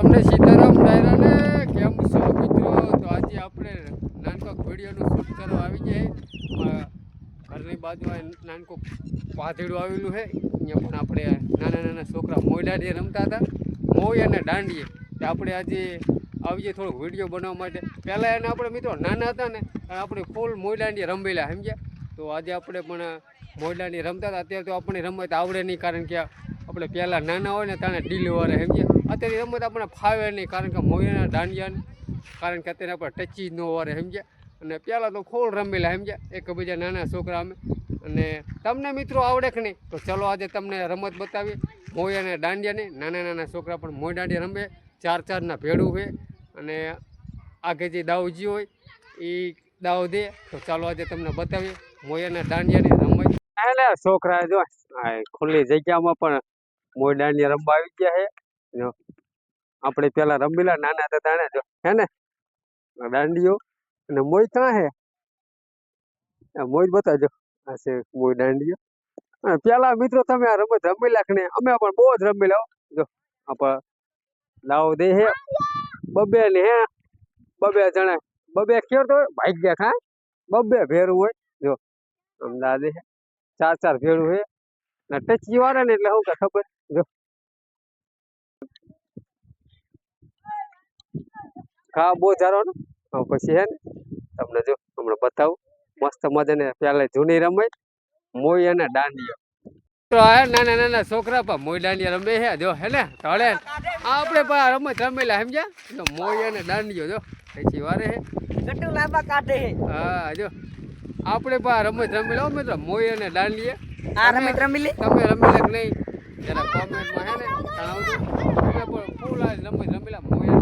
તમને સીતારામ ડાયરાને કેમ છો મિત્રો? તો આજે આપણે નાનકોક વિડીયોનું શૂટ કરવા આવી જાય. ઘરની બાજુમાં નાનકોક પાથેડું આવેલું છે. અહીંયા પણ આપણે નાના નાના છોકરા મોયડાડીએ રમતા હતા, મોય અને દાંડીએ. તો આપણે આજે આવીએ થોડોક વિડીયો બનાવવા માટે. પહેલાં એને આપણે મિત્રો નાના હતા ને આપણે ફૂલ મોયડાડીએ રમેલા સમજ્યા. તો આજે આપણે પણ મોયડાડી રમતા હતા. અત્યારે તો આપણે રમત આવડે નહીં, કારણ કે આપણે પહેલાં નાના હોય ને તાણે ડીલવારે સમજ્યા. અત્યારે રમત આપણે ફાવે નહીં, કારણ કે મોયના દાંડિયાને કારણ કે અત્યારે આપણે ટચી જ ન વારે સમજ્યા. અને પહેલાં તો ફૂલ રમેલા સમજ્યા એકબીજા નાના છોકરા અમે. અને તમને મિત્રો આવડે કે નહીં? તો ચલો આજે તમને રમત બતાવીએ મોય અને દાંડિયાની. નાના નાના છોકરા પણ મોય દાંડિયા રમે, ચાર ચારના ભેડું હોય અને આગે જે દાવજી હોય એ દાવ દે. તો ચાલો આજે તમને બતાવીએ મોય અને દાંડિયાની રમત. એટલે છોકરા જો ખુલ્લી જગ્યામાં પણ મોય દાંડિયા રમવા આવી ગયા છે. આપણે પેલા રમેલા નાના હતા તાણે જો હે ને દાંડીઓ. અને મોય ક્યાં હે? મોય બતાજો. આ છે મોય દાંડીઓ. અને પેલા મિત્રો તમે આ રમત રમેલા કે નહીં? અમે પણ બહુ જ રમેલા. જો આપણે દાવ દે હે બબે ને હે બબે જણા બબે કયો તો ભાગ્યા ખા બબે ભેરું હોય. જો અમદાવાદ હે ચાર ચાર ભેરું હે ને ટચી વાળા ને એટલે શું કે ખબર જો ખા બહુ જારવાનું. પછી હે ને તમને જો હમણાં બતાવું મસ્ત મજાને પેલા જૂની રમત મોય અને દાંડિયો. તો નાના નાના છોકરા પણ મોય દાંડિયા રમે છે જો હે ને. તળે આપણે પણ રમત રમેલા સમજ્યા. મોય અને દાંડિયો જો પછી વારે હે ગટુ લાંબા કાઢે હે. હા જો આપણે પણ રમત રમેલા મિત્રો મોય અને દાંડિયા. આ રમત રમેલી તમે રમેલા કે નહીં જરા કોમેન્ટમાં હે ને જણાવજો. અમે પણ ફૂલ આ રમત રમેલા મોય